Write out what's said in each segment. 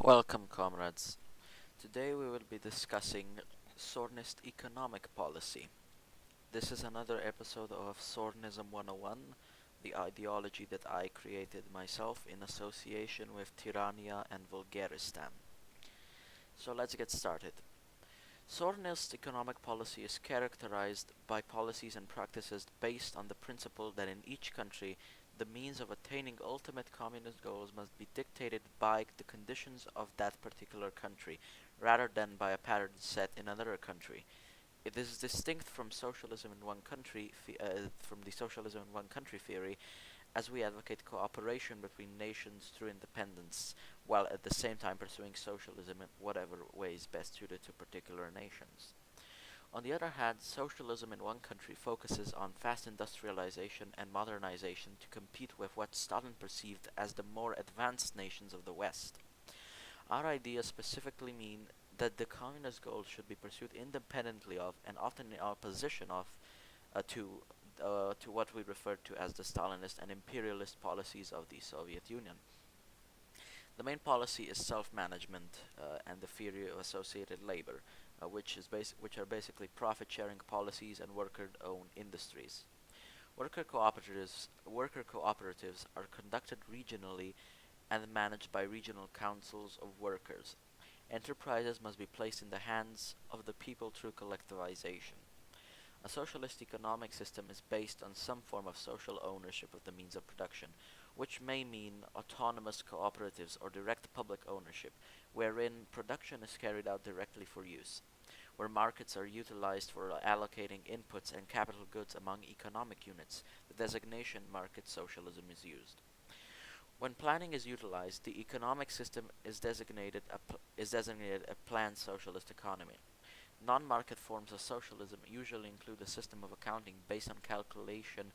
Welcome, comrades. Today we will be discussing Sornist economic policy. This is another episode of Sornism 101, the ideology that I created myself in association with Tyrannia and Vulgaristan. So let's get started. Sornist economic policy is characterized by policies and practices based on the principle that in each country the means of attaining ultimate communist goals must be dictated by the conditions of that particular country, rather than by a pattern set in another country. It is distinct from socialism in one country, from the socialism in one country theory, as we advocate cooperation between nations through independence, while at the same time pursuing socialism in whatever way is best suited to particular nations. On the other hand, socialism in one country focuses on fast industrialization and modernization to compete with what Stalin perceived as the more advanced nations of the West. Our ideas specifically mean that the communist goals should be pursued independently of and often in opposition of uh, to to what we refer to as the Stalinist and imperialist policies of the Soviet Union. The main policy is self-management and the theory of associated labor, which are basically profit-sharing policies and worker-owned industries. Worker cooperatives are conducted regionally and managed by regional councils of workers. Enterprises must be placed in the hands of the people through collectivization. A socialist economic system is based on some form of social ownership of the means of production, which may mean autonomous cooperatives or direct public ownership, wherein production is carried out directly for use, where markets are utilized for allocating inputs and capital goods among economic units. The designation market socialism is used. When planning is utilized, the economic system is designated a planned socialist economy. Non-market forms of socialism usually include a system of accounting based on calculation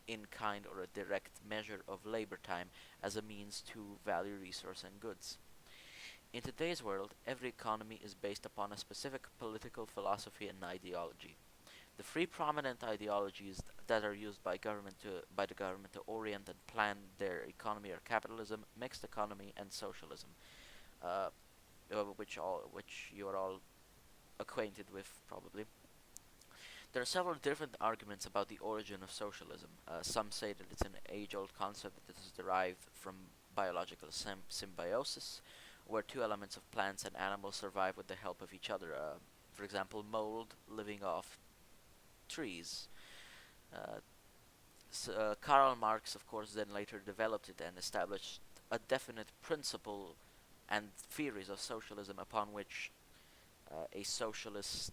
in kind or a direct measure of labor time as a means to value resource and goods. In today's world, every economy is based upon a specific political philosophy and ideology. The three prominent ideologies that are used by the government to orient and plan their economy are capitalism, mixed economy, and socialism, uh, which you are all acquainted with probably. There are several different arguments about the origin of socialism. Some say that it's an age-old concept that is derived from biological symbiosis, where two elements of plants and animals survive with the help of each other. For example, mold living off trees. Uh, Karl Marx, of course, then later developed it and established a definite principle and theories of socialism upon which a socialist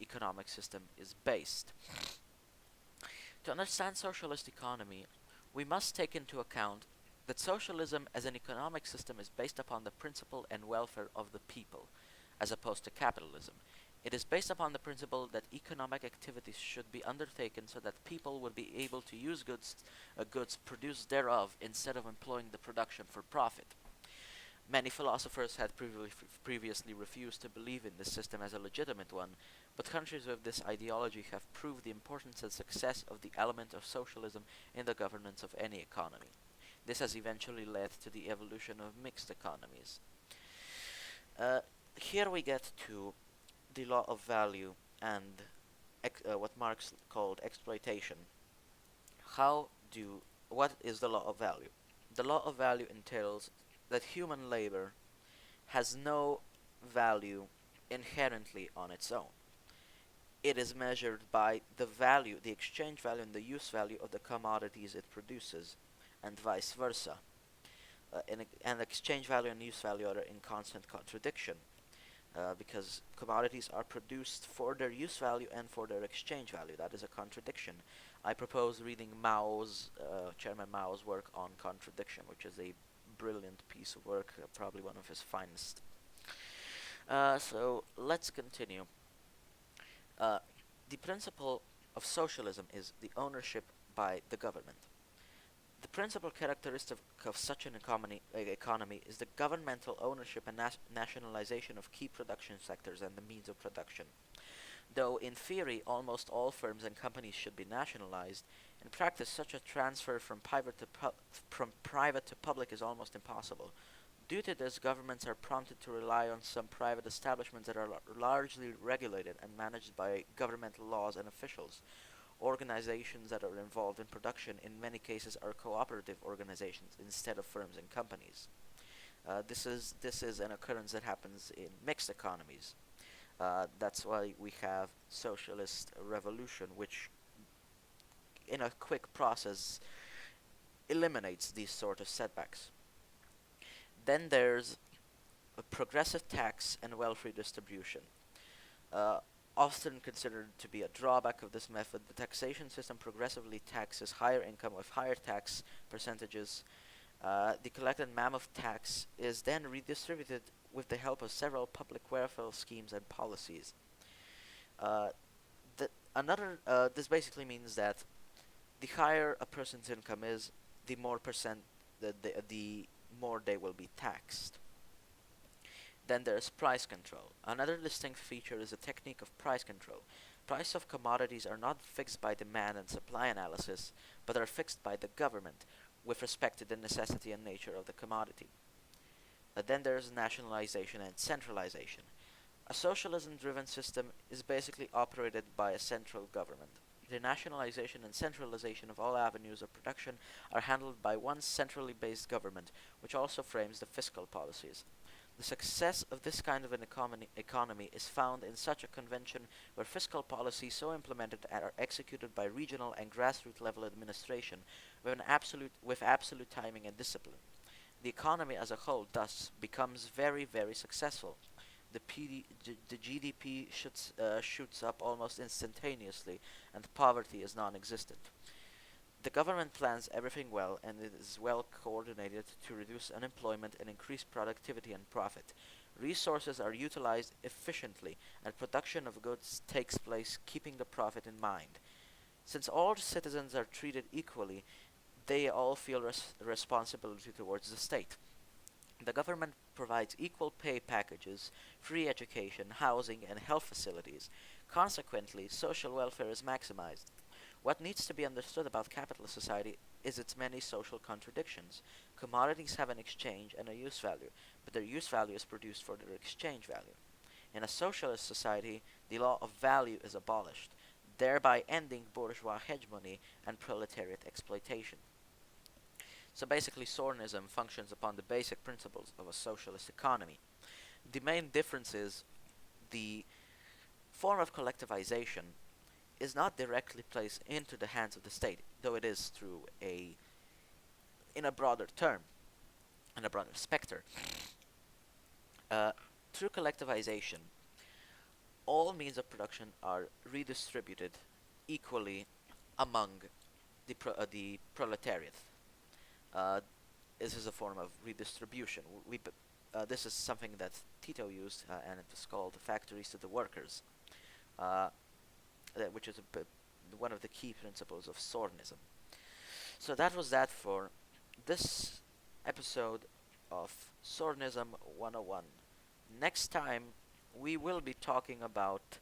economic system is based. To understand socialist economy, we must take into account that socialism as an economic system is based upon the principle and welfare of the people, as opposed to capitalism. It is based upon the principle that economic activities should be undertaken so that people would be able to use goods produced thereof instead of employing the production for profit. Many philosophers had previously refused to believe in this system as a legitimate one, but countries with this ideology have proved the importance and success of the element of socialism in the governance of any economy. This has eventually led to the evolution of mixed economies. Uh, Here we get to the law of value and what Marx called exploitation. How do What is the law of value? The law of value entails that human labor has no value inherently on its own. It is measured by the exchange value and the use value of the commodities it produces, and vice versa. And exchange value and use value are in constant contradiction because commodities are produced for their use value and for their exchange value. That is a contradiction. I propose reading Chairman Mao's work on contradiction, which is a brilliant piece of work, probably one of his finest. So let's continue. Uh, the principle of socialism is the ownership by the government. The principal characteristic of such an economy is the governmental ownership and nationalization of key production sectors and the means of production. Though in theory almost all firms and companies should be nationalized, In practice, such a transfer from private to public is almost impossible. Due to this, governments are prompted to rely on some private establishments that are largely regulated and managed by governmental laws and officials. Organizations that are involved in production in many cases are cooperative organizations instead of firms and companies. This is an occurrence that happens in mixed economies. That's why we have socialist revolution, which in a quick process eliminates these sort of setbacks. Then there's a progressive tax and wealth redistribution. Uh, Often considered to be a drawback of this method, the taxation system progressively taxes higher income with higher tax percentages. The collected mammoth tax is then redistributed with the help of several public welfare schemes and policies. Uh, this basically means that the higher a person's income is, the more percent the more they will be taxed. Then there's price control. Another distinct feature is the technique of price control. Price of commodities are not fixed by demand and supply analysis, but are fixed by the government with respect to the necessity and nature of the commodity. Then there's nationalization and centralization. A socialism-driven system is basically operated by a central government. The nationalization and centralization of all avenues of production are handled by one centrally based government, which also frames the fiscal policies. The success of this kind of an economy is found in such a convention where fiscal policies so implemented are executed by regional and grassroots level administration with absolute timing and discipline. The economy as a whole thus becomes very, very successful. The GDP shoots up almost instantaneously, and poverty is non-existent. The government plans everything well, and it is well coordinated to reduce unemployment and increase productivity and profit. Resources are utilized efficiently, and production of goods takes place keeping the profit in mind. Since all citizens are treated equally, they all feel responsibility towards the state. The government provides equal pay packages, free education, housing, and health facilities. Consequently, social welfare is maximized. What needs to be understood about capitalist society is its many social contradictions. Commodities have an exchange and a use value, but their use value is produced for their exchange value. In a socialist society, the law of value is abolished, thereby ending bourgeois hegemony and proletariat exploitation. So basically, Sornism functions upon the basic principles of a socialist economy. The main difference is the form of collectivization is not directly placed into the hands of the state, though it is through in a broader term, in a broader specter. Uh, Through collectivization, all means of production are redistributed equally among the proletariat. Uh, this is a form of redistribution. This is something that Tito used, and it was called factories to the workers, which is one of the key principles of Sornism. So that was that for this episode of Sornism 101. Next time, we will be talking about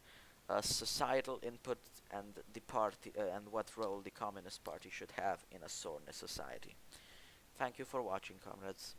societal input and the party and what role the Communist Party should have in a Sornist society. Thank you for watching, comrades.